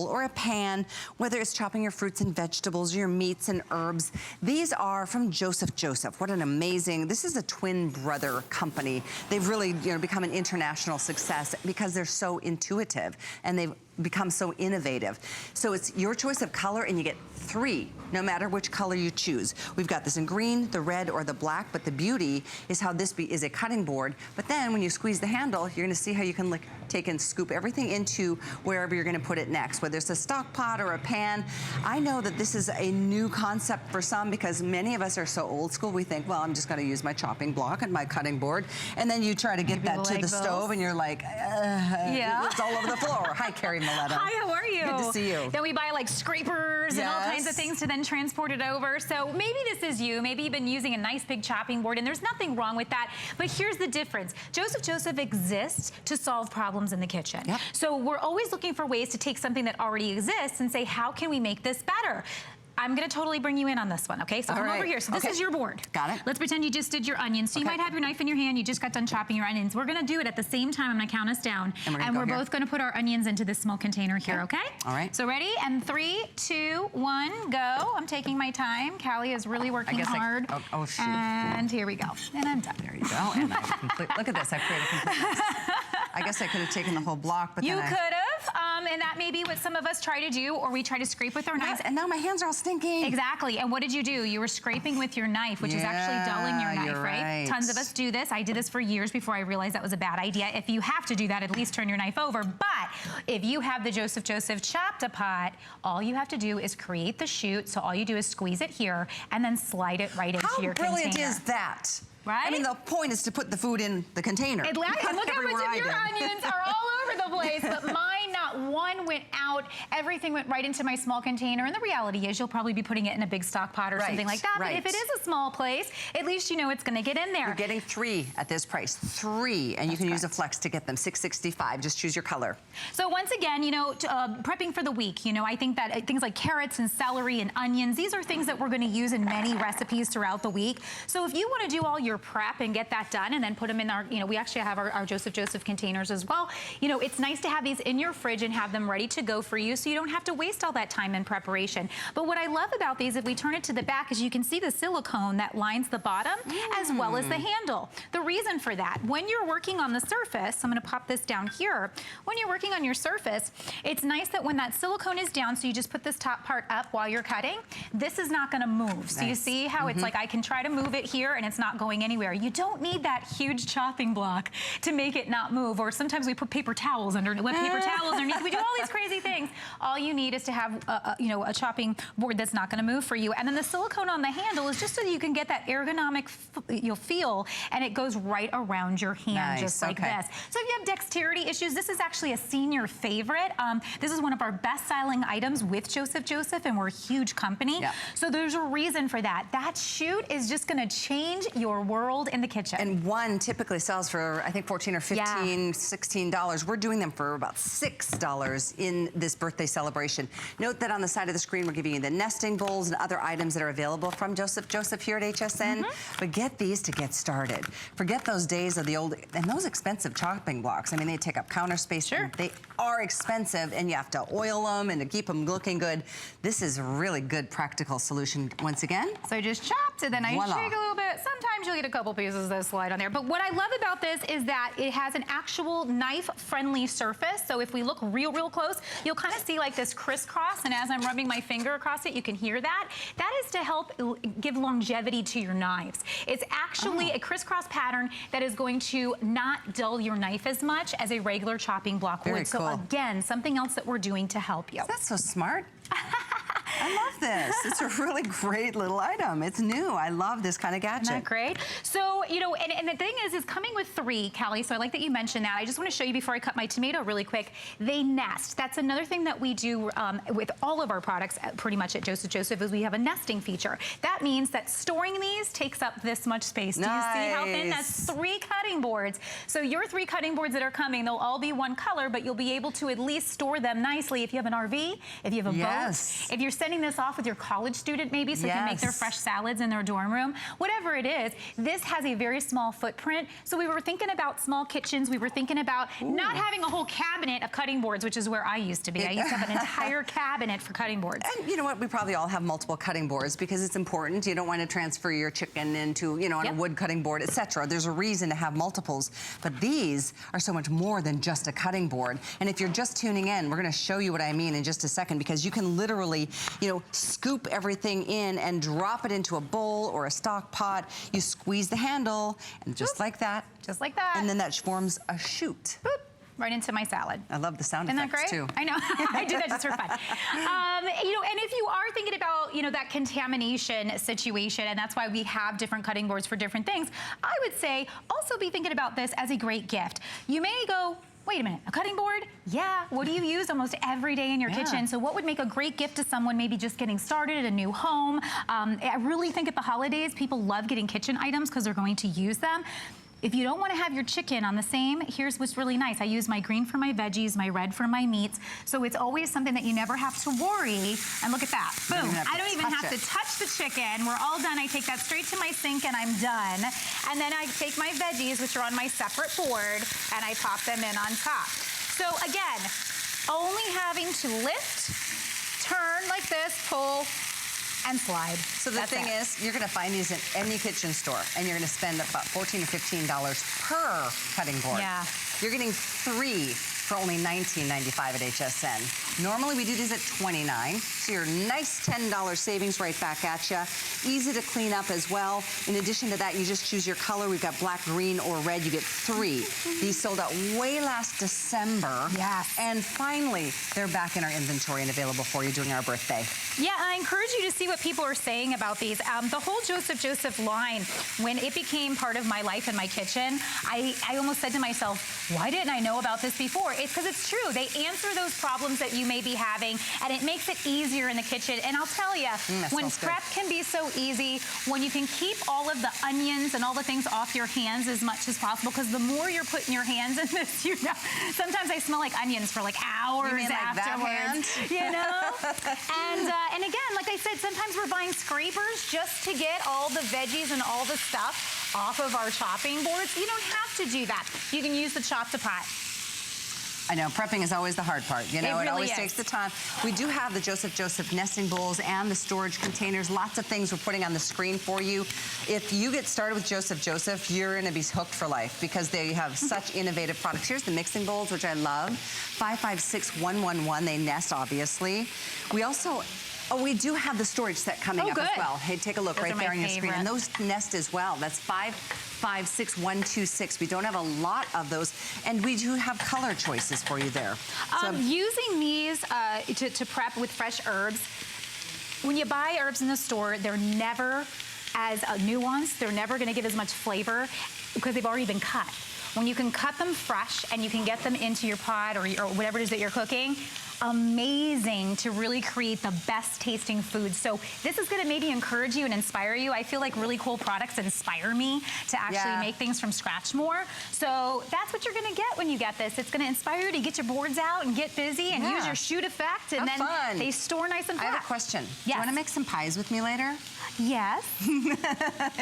bowl or a pan, whether it's chopping your fruits and vegetables, your meats and herbs. These are from Joseph Joseph. What an amazing, this is a twin brother company. They've really, become an international success because they're so intuitive and they've become so innovative. So it's your choice of color and you get 3, no matter which color you choose. We've got this in green, the red, or the black, but the beauty is how this is a cutting board. But then when you squeeze the handle, you're gonna see how you can take and scoop everything into wherever you're gonna put it next, whether it's a stock pot or a pan. I know that this is a new concept for some because many of us are so old school, we think, well, I'm just gonna use my chopping block and my cutting board. And then you try to get that to the stove and you're like, yeah, it's all over the floor. Hi, Carrie Mileto. Hi, how are you? Good to see you. Then we buy like scrapers and all kinds of things to then transport it over. So maybe this is you. Maybe you've been using a nice big chopping board and there's nothing wrong with that. But here's the difference. Joseph Joseph exists to solve problems in the kitchen. Yep. So we're always looking for ways to take something that already exists and say, how can we make this better? I'm gonna totally bring you in on this one, okay? So come over here. So this is your board. Got it. Let's pretend you just did your onions. So you might have your knife in your hand, you just got done chopping your onions. We're gonna do it at the same time. I'm gonna count us down. And we're both gonna put our onions into this small container here, okay? All right. So ready? And 3, 2, 1, go. I'm taking my time. Callie is really working hard. Oh, shoot. And here we go. And I'm done. There you go. And look at this, I've created a complete mess. I guess I could have taken the whole block, but you could have, and that may be what some of us try to do, or we try to scrape with our knives. And now my hands are all stinking. Exactly. And what did you do? You were scraping with your knife, which is actually dulling your knife, right? Tons of us do this. I did this for years before I realized that was a bad idea. If you have to do that, at least turn your knife over. But if you have the Joseph Joseph Chop-A-Pot, all you have to do is create the chute. So all you do is squeeze it here and then slide it right into your container. How brilliant is that? Right? I mean, the point is to put the food in the container. And look how much of your onions are all over the place, but mine, not one went out. Everything went right into my small container. And the reality is you'll probably be putting it in a big stock pot or something like that. But if it is a small place, at least you know it's gonna get in there. You're getting 3 at this price, 3. And you can use a flex to get them, $6.65. Just choose your color. So once again, prepping for the week, I think that things like carrots and celery and onions, these are things that we're gonna use in many recipes throughout the week. So if you wanna do all your prep and get that done and then put them in our, we actually have our Joseph Joseph containers as well. It's nice to have these in your fridge and have them ready to go for you so you don't have to waste all that time in preparation. But what I love about these, if we turn it to the back, is you can see the silicone that lines the bottom as well as the handle. The reason for that, when you're working on the surface, I'm gonna pop this down here. When you're working on your surface, it's nice that when that silicone is down, so you just put this top part up while you're cutting, this is not gonna move. So you see how it's like I can try to move it here and it's not going anywhere. You don't need that huge chopping block to make it not move. Or sometimes we put paper towels underneath. We do all these crazy things. All you need is to have a chopping board that's not going to move for you. And then the silicone on the handle is just so you can get that ergonomic feel, and it goes right around your hand, just like this. So if you have dexterity issues, this is actually a senior favorite. This is one of our best-selling items with Joseph Joseph, and we're a huge company. So there's a reason for that. That chute is just going to change your world in the kitchen. And one typically sells for, I think, $14 or $15, $16. We're doing them for about $6 in this birthday celebration. Note that on the side of the screen, we're giving you the nesting bowls and other items that are available from Joseph Joseph here at HSN. But get these to get started. Forget those days of the old, and those expensive chopping blocks. I mean, they take up counter space. They are expensive, and you have to oil them and to keep them looking good. This is a really good practical solution once again. So just chopped, and then I shake a little bit. Sometimes you'll get a couple pieces that slide on there. But what I love about this is that it has an actual knife-friendly surface. So if we look real close, you'll kind of see like this crisscross, and as I'm rubbing my finger across it, you can hear that. That is to help give longevity to your knives. It's actually a crisscross pattern that is going to not dull your knife as much as a regular chopping block would. So again, something else that we're doing to help you. That's so smart. I love this. It's a really great little item. It's new. I love this kind of gadget. Isn't that great? So, and the thing is coming with 3, Callie, so I like that you mentioned that. I just want to show you before I cut my tomato really quick. They nest. That's another thing that we do with all of our products pretty much at Joseph Joseph is we have a nesting feature. That means that storing these takes up this much space. Do you see how thin? That's 3 cutting boards. So your 3 cutting boards that are coming, they'll all be one color, but you'll be able to at least store them nicely if you have an RV, if you have a boat, if you're sending sending this off with your college student maybe so they can make their fresh salads in their dorm room. Whatever it is, this has a very small footprint. So we were thinking about small kitchens. We were thinking about not having a whole cabinet of cutting boards, which is where I used to be. I used to have an entire cabinet for cutting boards. And you know what? We probably all have multiple cutting boards because it's important. You don't want to transfer your chicken into, you know, on a wood cutting board, etc. There's a reason to have multiples. But these are so much more than just a cutting board. And if you're just tuning in, we're going to show you what I mean in just a second, because you can literally, you know, scoop everything in and drop it into a bowl or a stock pot. You squeeze the handle and just like that. Just like that. And then that forms a chute. Boop. Right into my salad. I love the sound Isn't effects that great? too. I know. I do that just for fun. You know, and if you are thinking about, you know, that contamination situation, and that's why we have different cutting boards for different things, I would say also be thinking about this as a great gift. You may go, wait a minute, a cutting board? Yeah, what do you use almost every day in your kitchen? So what would make a great gift to someone maybe just getting started at a new home? I really think at the holidays, people love getting kitchen items because they're going to use them. If you don't want to have your chicken on the same, here's what's really nice. I use my green for my veggies, my red for my meats. So it's always something that you never have to worry. And look at that. Boom. I don't even have to touch the chicken. We're all done. I take that straight to my sink and I'm done. And then I take my veggies, which are on my separate board, and I pop them in on top. So again, only having to lift, turn like this, pull, and slide. So the thing is, you're gonna find these in any kitchen store and you're gonna spend about $14 or $15 per cutting board. Yeah. You're getting 3 for only $19.95 at HSN. Normally we do these at $29, so your nice $10 savings right back at you. Easy to clean up as well. In addition to that, you just choose your color. We've got black, green, or red. You get 3. These sold out way last December. Yes. And finally, they're back in our inventory and available for you during our birthday. Yeah, I encourage you to see what people are saying about these. The whole Joseph line, when it became part of my life in my kitchen, I almost said to myself, why didn't I know about this before? It's because it's true. They answer those problems that you may be having, and it makes it easier in the kitchen. And I'll tell you, when prep can be so easy, when you can keep all of the onions and all the things off your hands as much as possible, because the more you're putting your hands in this, you know, sometimes I smell like onions for like hours afterwards. You know? And again, like I said, sometimes we're buying scrapers just to get all the veggies and all the stuff off of our chopping boards. You don't have to do that. You can use the chop-to-pot. I know, prepping is always the hard part. You know, it always takes the time. We do have the Joseph nesting bowls and the storage containers. Lots of things we're putting on the screen for you. If you get started with Joseph, you're going to be hooked for life because they have such innovative products. Here's the mixing bowls, which I love. 556111. They nest, obviously. We also... Oh, we do have the storage set coming up as well. Hey, take a look right there on your screen. And those nest as well. That's 556126. We don't have a lot of those. And we do have color choices for you there. So, using these to prep with fresh herbs, when you buy herbs in the store, they're never as nuanced. They're never going to give as much flavor because they've already been cut. When you can cut them fresh and you can get them into your pot or whatever it is that you're cooking, amazing to really create the best tasting food. So this is gonna maybe encourage you and inspire you. I feel like really cool products inspire me to actually make things from scratch more. So that's what you're gonna get when you get this. It's gonna inspire you to get your boards out and get busy and use your chute effect, and then they store nice and flat. I have a question. Yes. Do you wanna make some pies with me later? Yes.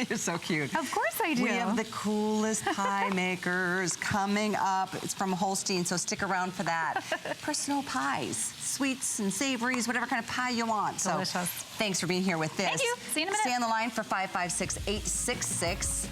You're so cute. Of course I do. We have the coolest pie makers coming up. It's from Holstein, so stick around for that. Personal pies, sweets and savories, whatever kind of pie you want. Delicious. So thanks for being here with this. Thank you. See you in a minute. Stay on the line for 556866.